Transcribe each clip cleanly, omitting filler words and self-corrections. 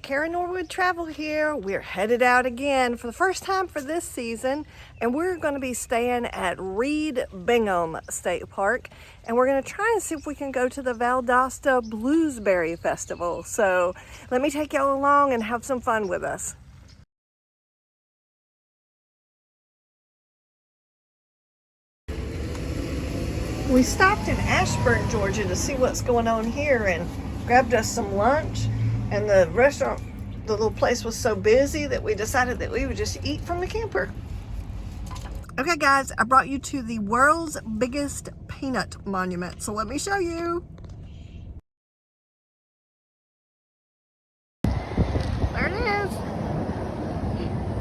Kara Norwood Travel here. We're headed out again for the first time for this season, and we're going to be staying at Reed Bingham State Park, and we're going to try and see if we can go to the Valdosta Bluesberry Festival. So let me take y'all along and have some fun with us. We stopped in Ashburn, Georgia to see what's going on here and grabbed us some lunch, and the restaurant, the little place was so busy that we decided that we would just eat from the camper. Okay guys, I brought you to the world's biggest peanut monument, so let me show you. There it is.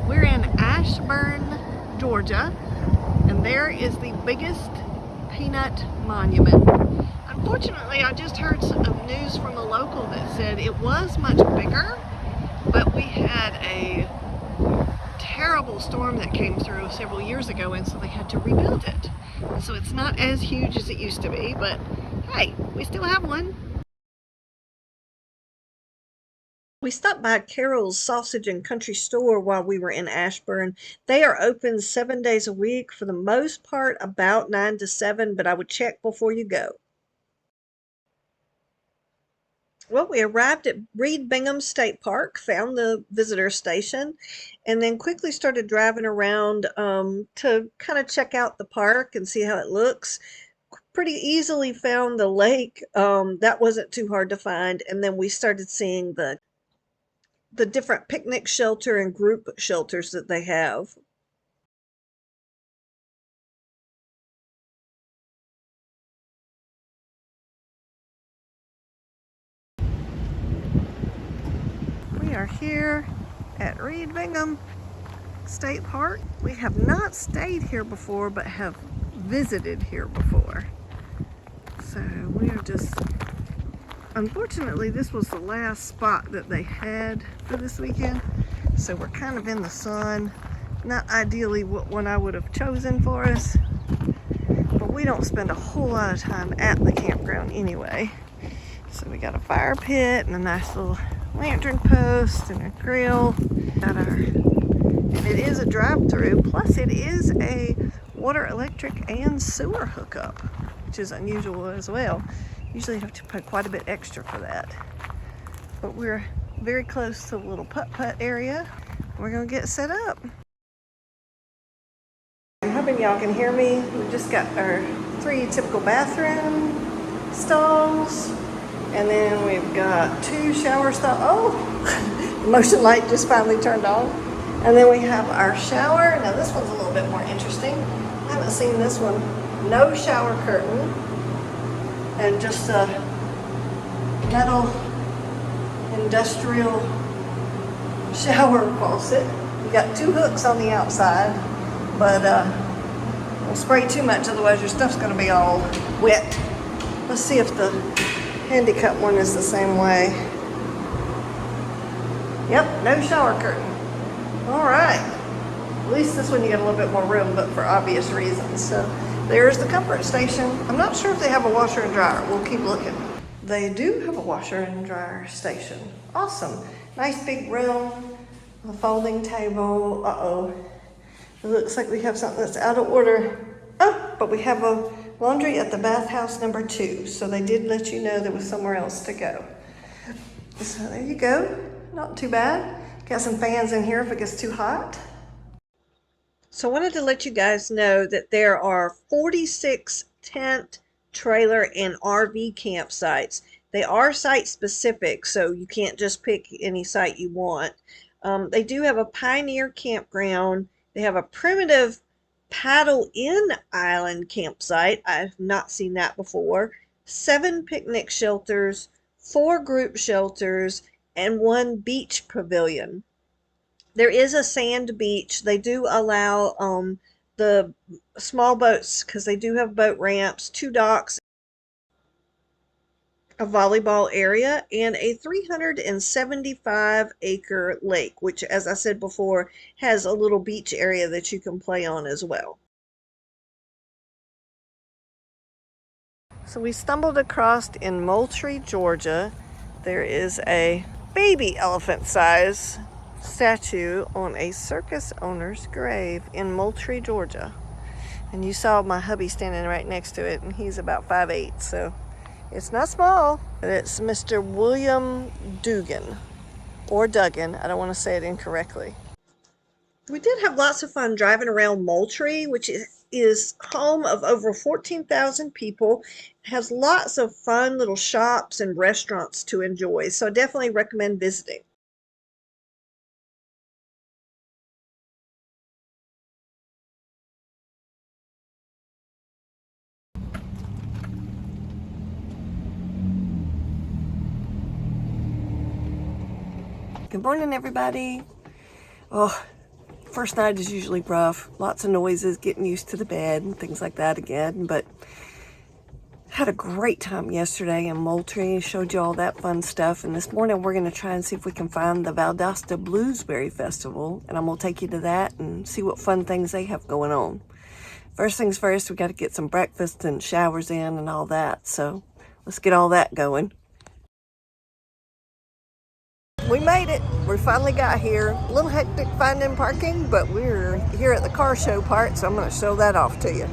We're in Ashburn, Georgia, and there is the biggest peanut monument. Unfortunately, I just heard some news from a local that said it was much bigger, but we had a terrible storm that came through several years ago, and so they had to rebuild it. So it's not as huge as it used to be, but hey, we still have one. We stopped by Carol's Sausage and Country Store while we were in Ashburn. They are open 7 days a week, for the most part about 9 to 7, but I would check before you go. Well, we arrived at Reed Bingham State Park, found the visitor station, and then quickly started driving around to kind of check out the park and see how it looks. Pretty easily found the lake. That wasn't too hard to find. And then we started seeing the different picnic shelter and group shelters that they have. We are here at Reed Bingham State Park. We have not stayed here before, but have visited here before. So we are just, unfortunately, this was the last spot that they had for this weekend. So we're kind of in the sun. Not ideally what one I would have chosen for us, but we don't spend a whole lot of time at the campground anyway. So we got a fire pit and a nice little lantern post and a grill. And it is a drive-through, plus it is a water, electric, and sewer hookup, which is unusual as well. Usually you have to pay quite a bit extra for that. But we're very close to the little putt-putt area. We're gonna get set up. I'm hoping y'all can hear me. We just got our 3 typical bathroom stalls, and then we've got 2 shower stalls. Oh, the motion light just finally turned on. And then we have our shower. Now this one's a little bit more interesting. I haven't seen this one. No shower curtain, and just a metal industrial shower faucet. You got 2 hooks on the outside, but don't spray too much, otherwise your stuff's gonna be all wet. Let's see if the handicap one is the same way. Yep, no shower curtain. All right, at least this one you get a little bit more room, but for obvious reasons. So there's the comfort station. I'm not sure if they have a washer and dryer. We'll keep looking. They do have a washer and dryer station. Awesome. Nice big room, a folding table. Uh-oh. It looks like we have something that's out of order. Oh, but we have a laundry at the bathhouse number 2. So they did let you know there was somewhere else to go. So there you go. Not too bad. Got some fans in here if it gets too hot. So I wanted to let you guys know that there are 46 tent, trailer, and RV campsites. They are site specific, so you can't just pick any site you want. They do have a Pioneer campground. They have a primitive paddle-in island campsite. I've not seen that before. 7 picnic shelters, 4 group shelters, and 1 beach pavilion. There is a sand beach. They do allow the small boats, because they do have boat ramps, 2 docks, a volleyball area, and a 375-acre lake, which, as I said before, has a little beach area that you can play on as well. So we stumbled across in Moultrie, Georgia. There is a baby elephant size statue on a circus owner's grave in Moultrie, Georgia. And you saw my hubby standing right next to it, and he's about 5'8", so it's not small. But it's Mr. William Dugan, or Duggan. I don't want to say it incorrectly. We did have lots of fun driving around Moultrie, which is home of over 14,000 people. It has lots of fun little shops and restaurants to enjoy, so I definitely recommend visiting. Good morning, everybody. Oh, first night is usually rough. Lots of noises, getting used to the bed and things like that again. But had a great time yesterday in Moultrie. Showed you all that fun stuff. And this morning we're going to try and see if we can find the Valdosta Bluesberry Festival. And I'm going to take you to that and see what fun things they have going on. First things first, we got to get some breakfast and showers in and all that. So let's get all that going. We made it. We finally got here. A little hectic finding parking, but we're here at the car show part, so I'm going to show that off to you.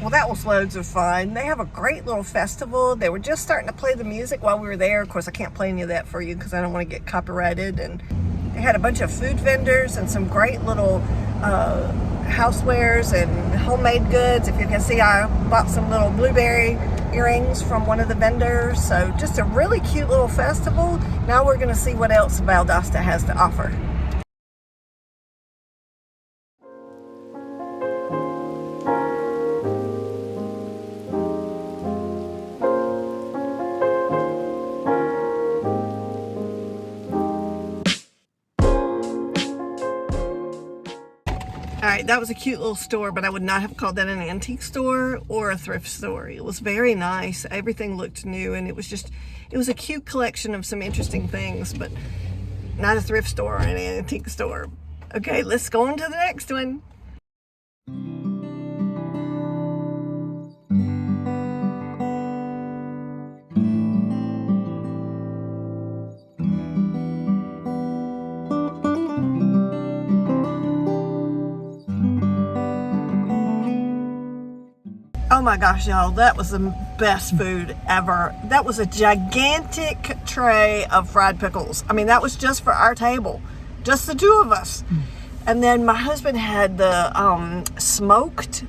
Well, that was loads of fun. They have a great little festival. They were just starting to play the music while we were there. Of course, I can't play any of that for you because I don't want to get copyrighted. And they had a bunch of food vendors and some great little housewares and homemade goods. If you can see, I bought some little blueberry earrings from one of the vendors. So just a really cute little festival. Now we're going to see what else Valdosta has to offer. All right, that was a cute little store, but I would not have called that an antique store or a thrift store. It was very nice. Everything looked new, and it was a cute collection of some interesting things, but not a thrift store or an antique store. Okay, let's go on to the next one. Oh my gosh, y'all, that was the best food ever. That was a gigantic tray of fried pickles. I mean, that was just for our table, just the two of us. And then my husband had the smoked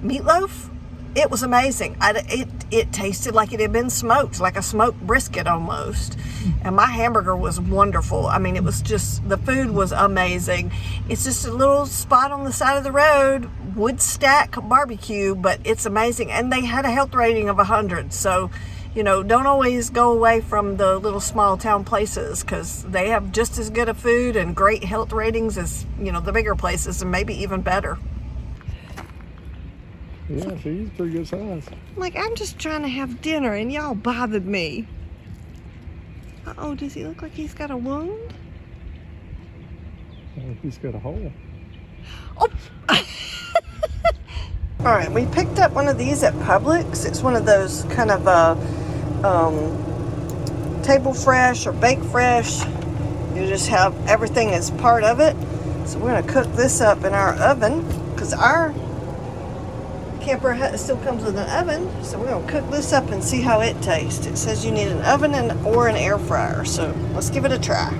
meatloaf. It was amazing. It tasted like it had been smoked, like a smoked brisket almost. And my hamburger was wonderful. I mean, it was just, the food was amazing. It's just a little spot on the side of the road, wood stack barbecue, but it's amazing. And they had a health rating of 100. So, you know, don't always go away from the little small town places because they have just as good a food and great health ratings as, you know, the bigger places, and maybe even better. Yeah, she's pretty good size. Like, I'm just trying to have dinner and y'all bothered me. Uh-oh, does he look like he's got a wound? He's got a hole. Oh! All right, we picked up one of these at Publix. It's one of those kind of table fresh or bake fresh. You just have everything as part of it. So we're gonna cook this up in our oven because our camper still comes with an oven. So we're gonna cook this up and see how it tastes. It says you need an oven or an air fryer. So let's give it a try.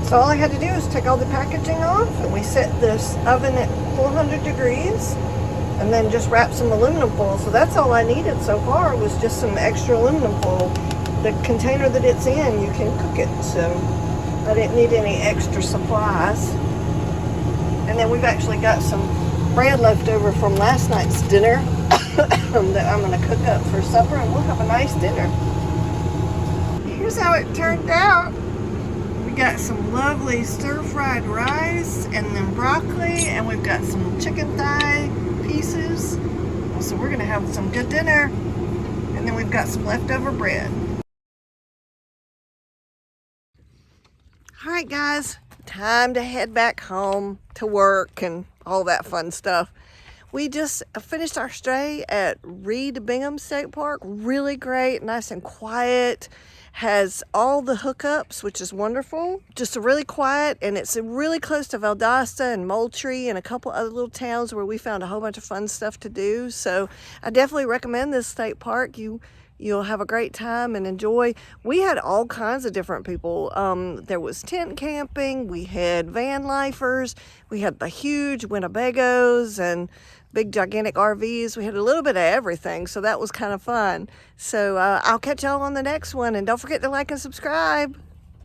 So all I had to do is take all the packaging off, and we set this oven at 400 degrees and then just wrap some aluminum foil. So that's all I needed so far was just some extra aluminum foil. The container that it's in, you can cook it. So I didn't need any extra supplies. And then we've actually got some bread left over from last night's dinner that I'm gonna cook up for supper, and we'll have a nice dinner. Here's how it turned out. We got some lovely stir-fried rice and then broccoli, and we've got some chicken thigh pieces. So we're gonna have some good dinner, and then we've got some leftover bread. All right, guys, time to head back home to work and all that fun stuff. We just finished our stay at Reed Bingham State Park. Really great, nice and quiet. Has all the hookups, which is wonderful. Just really quiet, and it's really close to Valdosta and Moultrie and a couple other little towns where we found a whole bunch of fun stuff to do. So I definitely recommend this state park. You'll have a great time and enjoy. We had all kinds of different people. There was tent camping, we had van lifers, we had the huge Winnebagos and big gigantic RVs. We had a little bit of everything, so that was kind of fun. So I'll catch y'all on the next one, and don't forget to like and subscribe.